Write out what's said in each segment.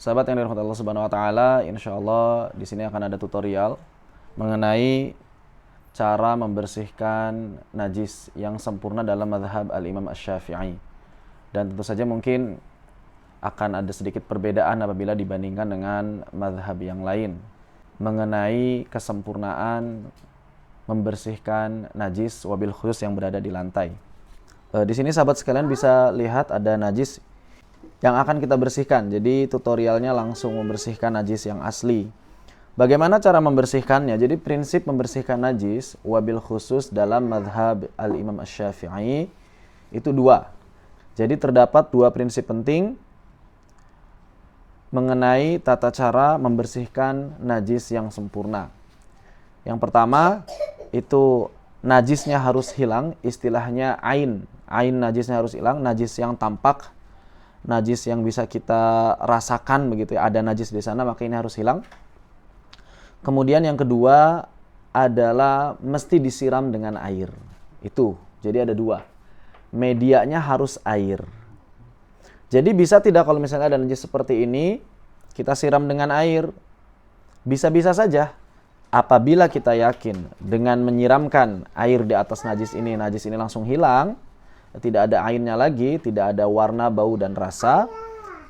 Sahabat yang dirahmati Allah Subhanahu wa taala, insyaallah di sini akan ada tutorial mengenai cara membersihkan najis yang sempurna dalam mazhab Al-Imam Asy-Syafi'i. Dan tentu saja mungkin akan ada sedikit perbedaan apabila dibandingkan dengan mazhab yang lain mengenai kesempurnaan membersihkan najis wabil khusus yang berada di lantai. Di sini sahabat sekalian bisa lihat ada najis yang akan kita bersihkan. Jadi tutorialnya langsung membersihkan najis yang asli. Bagaimana cara membersihkannya? Jadi prinsip membersihkan najis wabil khusus dalam mazhab Al-Imam Asy-Syafi'i itu dua. Jadi terdapat dua prinsip penting mengenai tata cara membersihkan najis yang sempurna. Yang pertama itu najisnya harus hilang, istilahnya ain. Ain najisnya harus hilang, najis yang tampak, najis yang bisa kita rasakan begitu ya, ada najis di sana maka ini harus hilang. Kemudian yang kedua adalah mesti disiram dengan air. Itu. Jadi ada dua. Medianya harus air. Jadi bisa tidak kalau misalnya ada najis seperti ini kita siram dengan air? Bisa-bisa saja. Apabila kita yakin dengan menyiramkan air di atas najis ini langsung hilang, tidak ada airnya lagi, tidak ada warna, bau, dan rasa,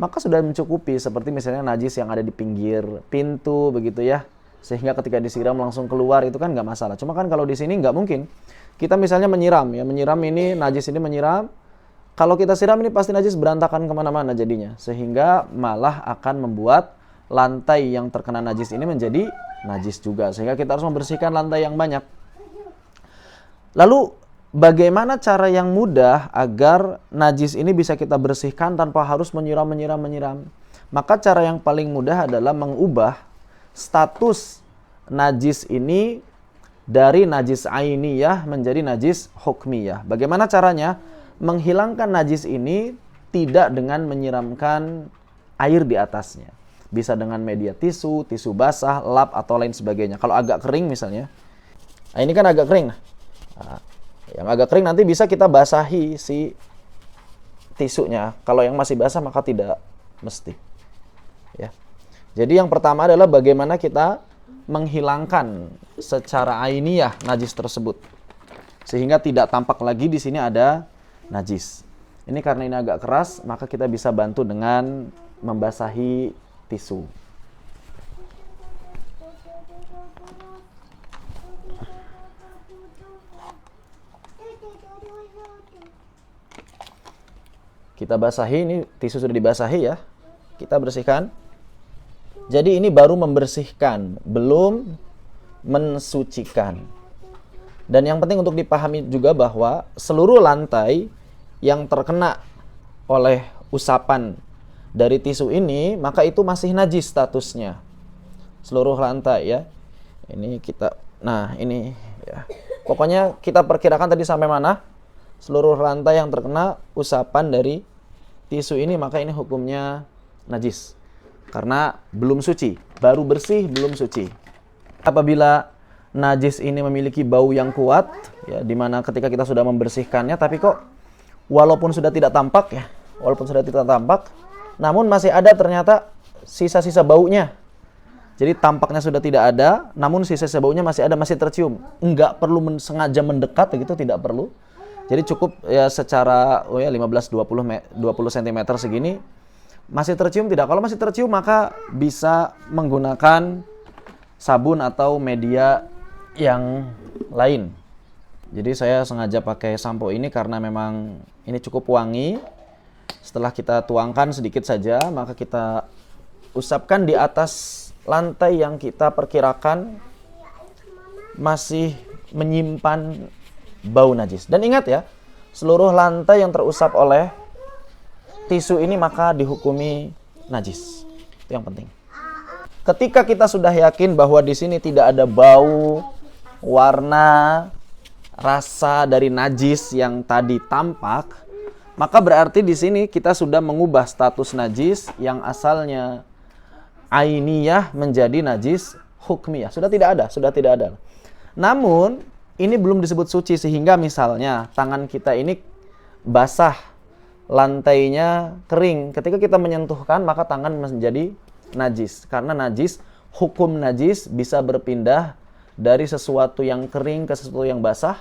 maka sudah mencukupi. Seperti misalnya najis yang ada di pinggir pintu begitu ya, sehingga ketika disiram langsung keluar, itu kan nggak masalah. Cuma kan kalau di sini nggak mungkin. Kita misalnya menyiram ini, najis ini menyiram, kalau kita siram ini pasti najis berantakan kemana-mana jadinya, sehingga malah akan membuat lantai yang terkena najis ini menjadi najis juga, sehingga kita harus membersihkan lantai yang banyak. Lalu bagaimana cara yang mudah agar najis ini bisa kita bersihkan tanpa harus menyiram? Maka cara yang paling mudah adalah mengubah status najis ini dari najis ainiyah menjadi najis hukmiyah. Bagaimana caranya? Menghilangkan najis ini tidak dengan menyiramkan air di atasnya. Bisa dengan media tisu basah, lap, atau lain sebagainya. Kalau agak kering misalnya. Nah, ini kan agak kering. Nah, yang agak kering nanti bisa kita basahi si tisunya. Kalau yang masih basah maka tidak mesti. Ya. Jadi yang pertama adalah bagaimana kita menghilangkan secara ainiyah najis tersebut. Sehingga tidak tampak lagi di sini ada najis. Ini karena ini agak keras, maka kita bisa bantu dengan membasahi tisu. Kita basahi, ini tisu sudah dibasahi ya. Kita bersihkan. Jadi ini baru membersihkan, belum mensucikan. Dan yang penting untuk dipahami juga bahwa seluruh lantai yang terkena oleh usapan dari tisu ini, maka itu masih najis statusnya. Seluruh lantai ya. Ini kita, nah ini ya. Pokoknya kita perkirakan tadi sampai mana? Seluruh lantai yang terkena usapan dari tisu ini, maka ini hukumnya najis. Karena belum suci, baru bersih belum suci. Apabila najis ini memiliki bau yang kuat, ya, dimana ketika kita sudah membersihkannya, tapi kok walaupun sudah tidak tampak ya, namun masih ada ternyata sisa-sisa baunya. Jadi tampaknya sudah tidak ada, namun sisa-sisa baunya masih ada, masih tercium. Enggak perlu sengaja mendekat begitu, tidak perlu. Jadi cukup ya secara 15-20 cm segini masih tercium tidak. Kalau masih tercium maka bisa menggunakan sabun atau media yang lain. Jadi saya sengaja pakai sampo ini karena memang ini cukup wangi. Setelah kita tuangkan sedikit saja, maka kita usapkan di atas lantai yang kita perkirakan masih menyimpan bau najis. Dan ingat ya, seluruh lantai yang terusap oleh tisu ini maka dihukumi najis. Itu yang penting. Ketika kita sudah yakin bahwa di sini tidak ada bau, warna, rasa dari najis yang tadi tampak, maka berarti di sini kita sudah mengubah status najis yang asalnya ainiyah menjadi najis hukmiyah. Sudah tidak ada. Namun ini belum disebut suci, sehingga misalnya tangan kita ini basah lantainya kering. Ketika kita menyentuhkan, maka tangan menjadi najis. Karena najis, hukum najis bisa berpindah dari sesuatu yang kering ke sesuatu yang basah,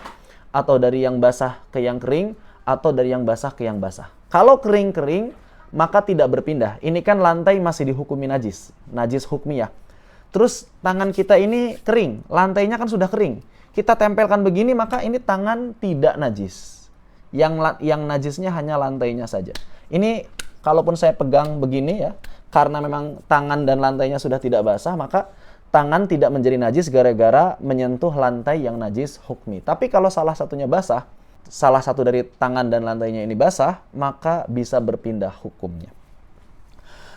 atau dari yang basah ke yang kering, atau dari yang basah ke yang basah. Kalau kering-kering, maka tidak berpindah. Ini kan lantai masih dihukumi najis, najis hukmiyah. Terus tangan kita ini kering, lantainya kan sudah kering. Kita tempelkan begini, maka ini tangan tidak najis. Yang najisnya hanya lantainya saja. Ini kalaupun saya pegang begini ya, karena memang tangan dan lantainya sudah tidak basah, maka tangan tidak menjadi najis gara-gara menyentuh lantai yang najis hukmi. Tapi kalau salah satunya basah, salah satu dari tangan dan lantainya ini basah, maka bisa berpindah hukumnya.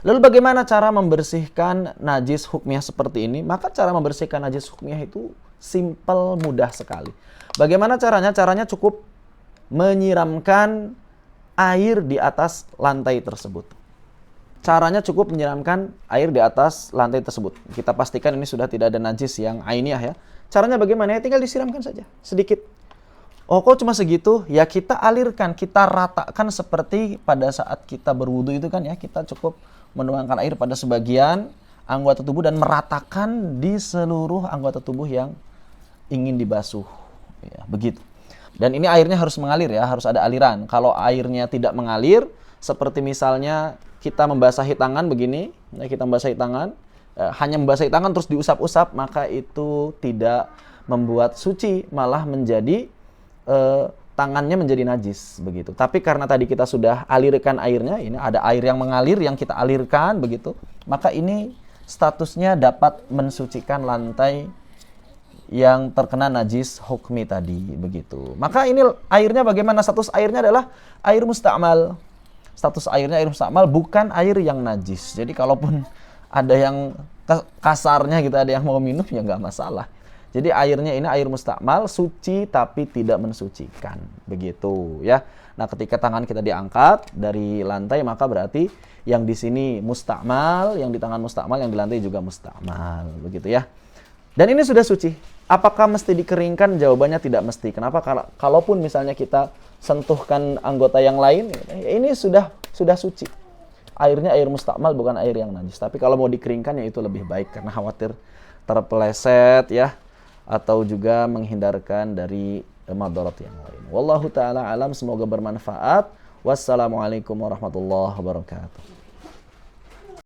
Lalu bagaimana cara membersihkan najis hukmiyah seperti ini? Maka cara membersihkan najis hukmiyah itu simple, mudah sekali. Bagaimana caranya? Caranya cukup menyiramkan air di atas lantai tersebut. Caranya cukup menyiramkan air di atas lantai tersebut. Kita pastikan ini sudah tidak ada najis yang ainiyah ya. Caranya bagaimana? Ya tinggal disiramkan saja, sedikit. Oh kok cuma segitu? Ya kita alirkan, kita ratakan seperti pada saat kita berwudu itu kan ya. Kita cukup menuangkan air pada sebagian anggota tubuh dan meratakan di seluruh anggota tubuh yang ingin dibasuh. Ya, begitu. Dan ini airnya harus mengalir ya, harus ada aliran. Kalau airnya tidak mengalir, seperti misalnya kita membasahi tangan begini, ya, kita membasahi tangan, hanya membasahi tangan terus diusap-usap, maka itu tidak membuat suci, malah menjadi tangannya menjadi najis begitu. Tapi karena tadi kita sudah alirkan airnya, ini ada air yang mengalir yang kita alirkan begitu, maka ini statusnya dapat mensucikan lantai yang terkena najis hukmi tadi begitu. Maka ini airnya bagaimana? Status airnya adalah air musta'mal. Status airnya air musta'mal, bukan air yang najis. Jadi kalaupun ada yang kasarnya gitu, ada yang mau minum ya nggak masalah. Jadi airnya ini air musta'mal, suci tapi tidak mensucikan begitu ya. Nah, ketika tangan kita diangkat dari lantai, maka berarti yang di sini musta'mal, yang di tangan musta'mal, yang di lantai juga musta'mal begitu ya. Dan ini sudah suci. Apakah mesti dikeringkan? Jawabannya tidak mesti. Kenapa? Kalaupun misalnya kita sentuhkan anggota yang lain, ini sudah suci. Airnya air musta'mal, bukan air yang najis. Tapi kalau mau dikeringkan ya itu lebih baik karena khawatir terpeleset ya, atau juga menghindarkan dari madarat yang lain. Wallahu taala alam, semoga bermanfaat. Wassalamualaikum warahmatullahi wabarakatuh.